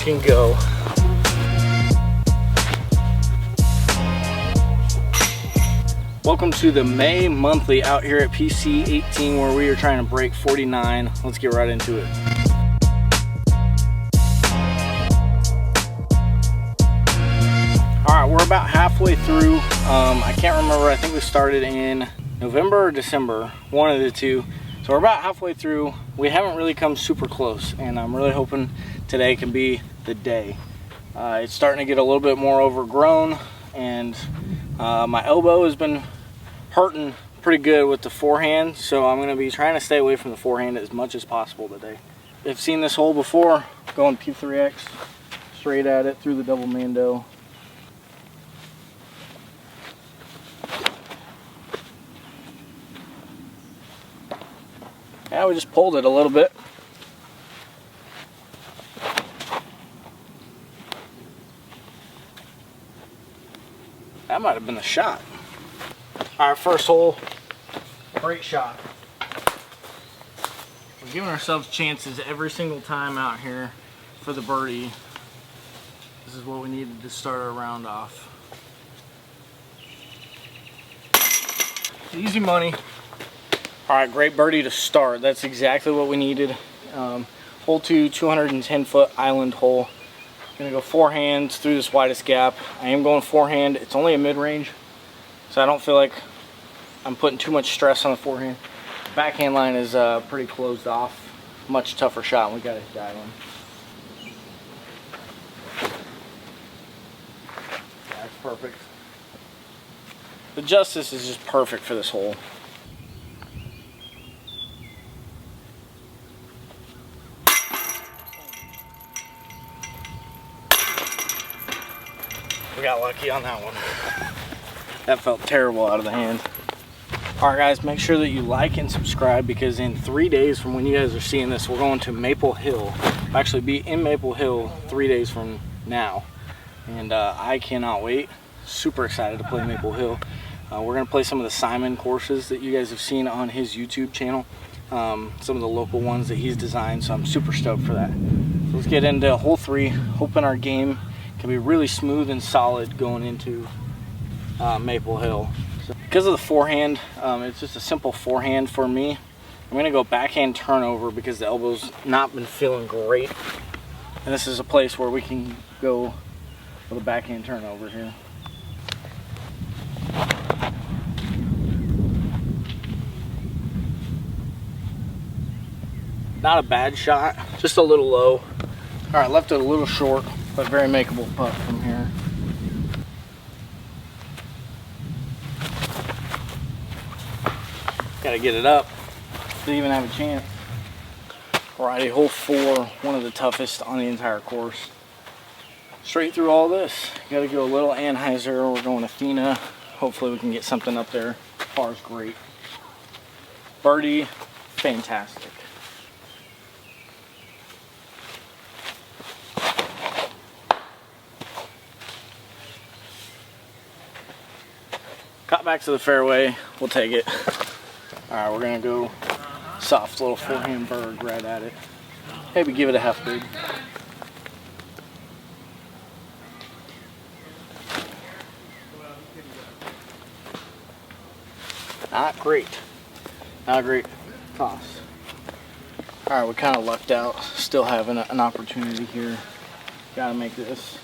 freaking go. Welcome to the May monthly out here at PC 18, where we are trying to break 49. Let's get right into it. All right, we're about halfway through. I can't remember, I think we started in November or December, one of the two. So we're about halfway through. We haven't really come super close, and I'm really hoping today can be the day. It's starting to get a little bit more overgrown, and my elbow has been hurting pretty good with the forehand, so I'm going to be trying to stay away from the forehand as much as possible today. If you've seen this hole before, going P3X, straight at it through the double mando. Yeah, we just pulled it a little bit. That might have been the shot. Our first hole, great shot. We're giving ourselves chances every single time out here for the birdie. This is what we needed to start our round off. Easy money. All right, great birdie to start. That's exactly what we needed. Hole 2, 210-foot island hole. Gonna go forehands through this widest gap. I am going forehand. It's only a mid-range, so I don't feel like I'm putting too much stress on the forehand. Backhand line is pretty closed off. Much tougher shot, and we got it dialing. That's perfect. The justice is just perfect for this hole. We got lucky on that one. That felt terrible out of the hand. Alright guys, make sure that you like and subscribe, because in 3 days from when you guys are seeing this, we're going to Maple Hill. We'll actually be in Maple Hill 3 days from now. And I cannot wait. Super excited to play Maple Hill. We're going to play some of the Simon courses that you guys have seen on his YouTube channel. Some of the local ones that he's designed, so I'm super stoked for that. So let's get into hole 3, hoping our game can be really smooth and solid going into Maple Hill. So because of the forehand, it's just a simple forehand for me. I'm going to go backhand turnover because the elbow's not been feeling great. And this is a place where we can go with a backhand turnover here. Not a bad shot, just a little low. All right, left it a little short, but very makeable putt from here. Got to get it up to even have a chance. Alrighty, hole 4, one of the toughest on the entire course. Straight through all this. Got to go a little Anheuser. We're going Athena. Hopefully we can get something up there. Par's great. Birdie, fantastic. Cut back to the fairway, we'll take it. Alright, we're gonna go soft little forehand bird right at it. Maybe give it a half bird. Not great. Not a great toss. Alright, we kind of lucked out. Still having an opportunity here. Gotta make this.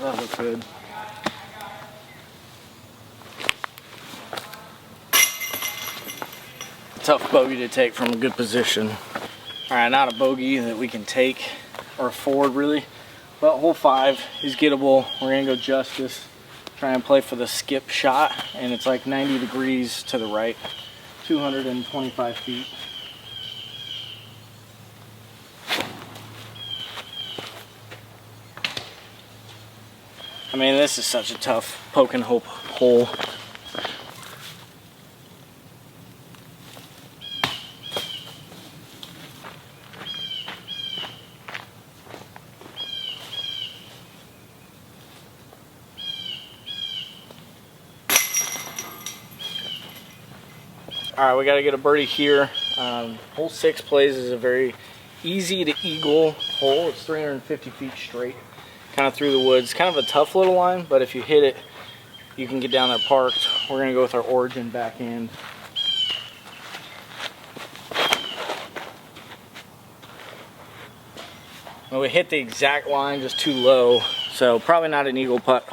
That looks good. Tough bogey to take from a good position. Alright, not a bogey that we can take or afford really. But hole 5 is gettable. We're going to go justice. Try and play for the skip shot. And it's like 90 degrees to the right. 225 feet. I mean, this is such a tough poke and hope hole. All right, we got to get a birdie here. Hole 6 plays is a very easy to eagle hole. It's 350 feet straight, kind of through the woods. Kind of a tough little line, but if you hit it, you can get down there parked. We're going to go with our Origin backhand. Well, we hit the exact line, just too low, so probably not an eagle putt.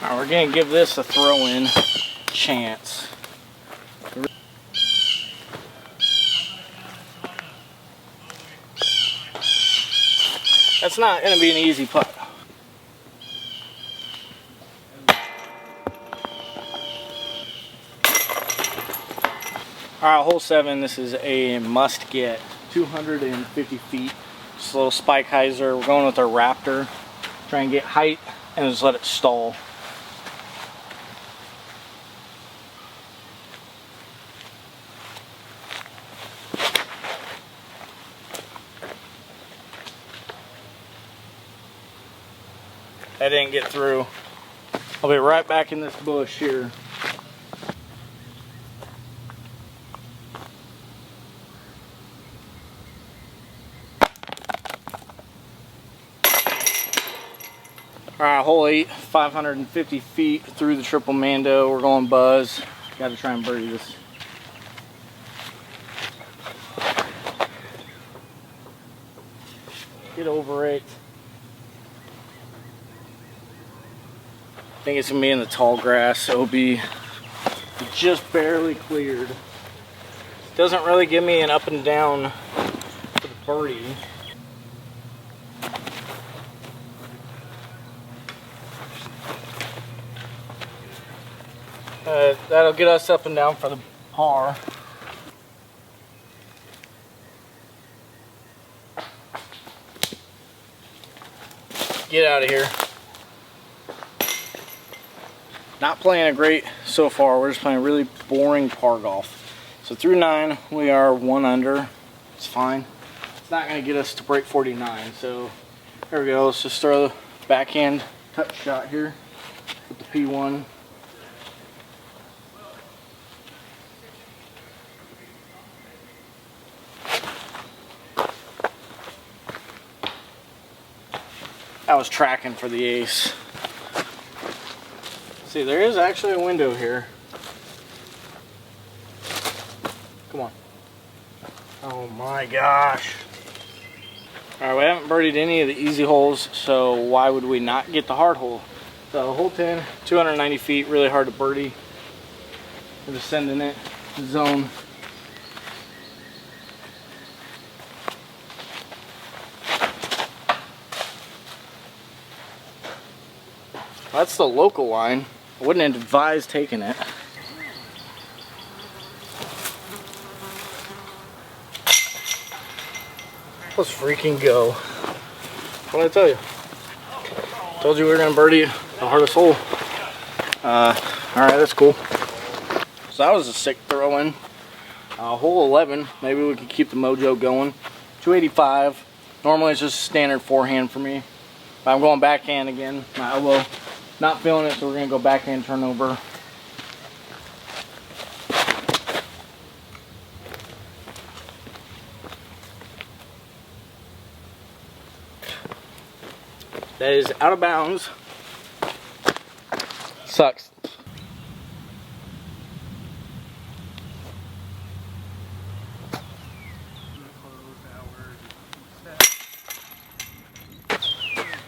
All right, we're going to give this a throw-in chance. That's not going to be an easy putt. All right, hole 7, this is a must get. 250 feet, just a little spike hyzer. We're going with our Raptor. Try and get height and just let it stall. That didn't get through. I'll be right back in this bush here. Alright, hole 8, 550 feet through the Triple Mando. We're going buzz. Gotta try and birdie this. Get over it. I think it's gonna be in the tall grass. OB just barely cleared. Doesn't really give me an up and down for the birdie. That'll get us up and down for the par. Get out of here. Not playing a great so far. We're just playing really boring par golf. So through 9, we are 1 under. It's fine. It's not going to get us to break 49. So there we go. Let's just throw the backhand touch shot here with the P1. I was tracking for the ace. See, there is actually a window here. Come on. Oh my gosh. Alright, we haven't birdied any of the easy holes, so why would we not get the hard hole? So hole 10, 290 feet, really hard to birdie. We're just sending it to zone. That's the local line. I wouldn't advise taking it. Let's freaking go. What did I tell you? Told you we were gonna birdie the hardest hole. Alright, that's cool. So that was a sick throw-in. Hole 11, maybe we could keep the mojo going. 285. Normally it's just standard forehand for me. But I'm going backhand again. My elbow not feeling it, so we're gonna go backhand turnover. That is out of bounds. Sucks.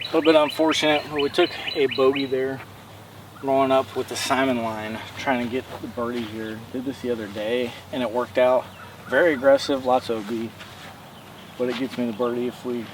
A little bit unfortunate, but we took a bogey there going up with the Simon line, trying to get the birdie here. Did this the other day and it worked out. Very aggressive, lots of OB, but it gets me the birdie if we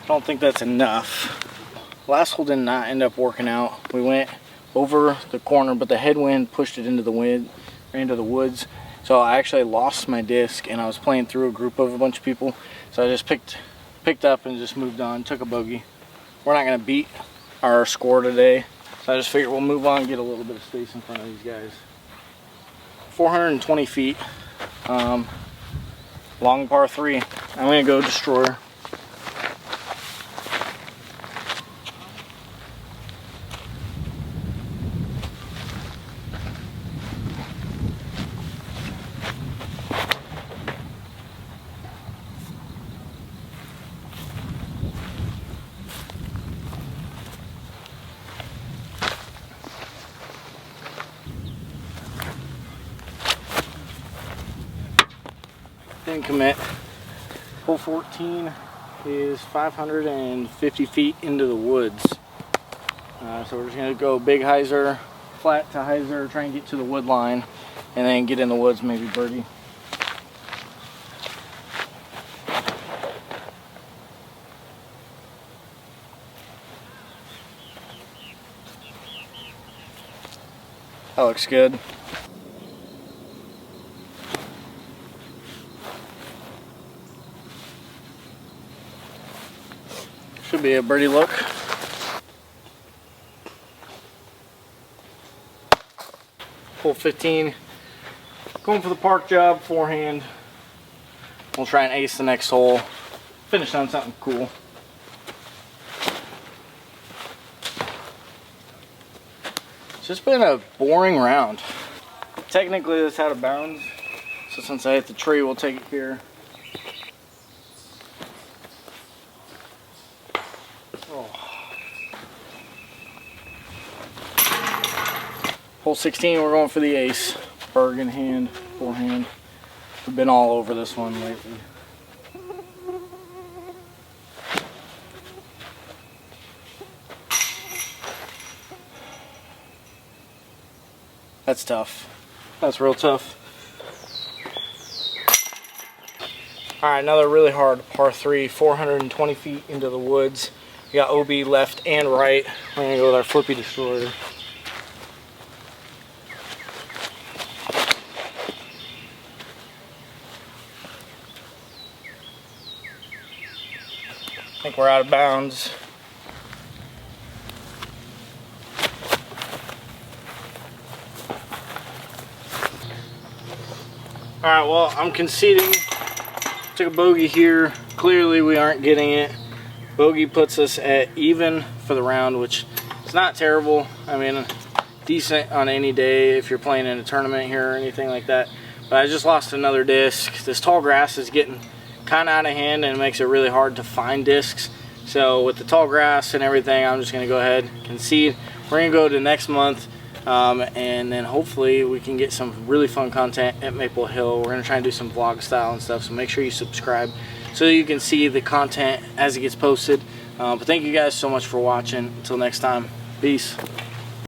I don't think that's enough. Last hole did not end up working out. We went over the corner, but the headwind pushed it into the wind, into the woods. So I actually lost my disc, and I was playing through a group of a bunch of people. So I just picked up and just moved on, took a bogey. We're not gonna beat our score today. So I just figured we'll move on, get a little bit of space in front of these guys. 420 feet, long par 3. I'm gonna go destroyer. pin commit. Hole 14 is 550 feet into the woods. So we're just gonna go big hyzer, flat to hyzer, try and get to the wood line, and then get in the woods, maybe birdie. That looks good. Should be a birdie look. Hole 15. Going for the park job, forehand. We'll try and ace the next hole. Finish on something cool. It's just been a boring round. Technically this out of bounds, so since I hit the tree, we'll take it here. Oh. Hole 16, we're going for the ace. Bergen hand, forehand. We've been all over this one lately. That's tough. That's real tough. Alright, another really hard par 3, 420 feet into the woods. We got OB left and right. We're going to go with our Flippy Destroyer. I think we're out of bounds. Alright, well, I'm conceding. Took a bogey here. Clearly we aren't getting it. Bogey puts us at even for the round, which is not terrible. I mean, decent on any day if you're playing in a tournament here or anything like that. But I just lost another disc. This tall grass is getting kind of out of hand and it makes it really hard to find discs. So with the tall grass and everything, I'm just going to go ahead and concede. We're going to go to next month. And then hopefully we can get some really fun content at Maple Hill. We're going to try and do some vlog style and stuff, so make sure you subscribe so you can see the content as it gets posted. But thank you guys so much for watching. Until next time, peace.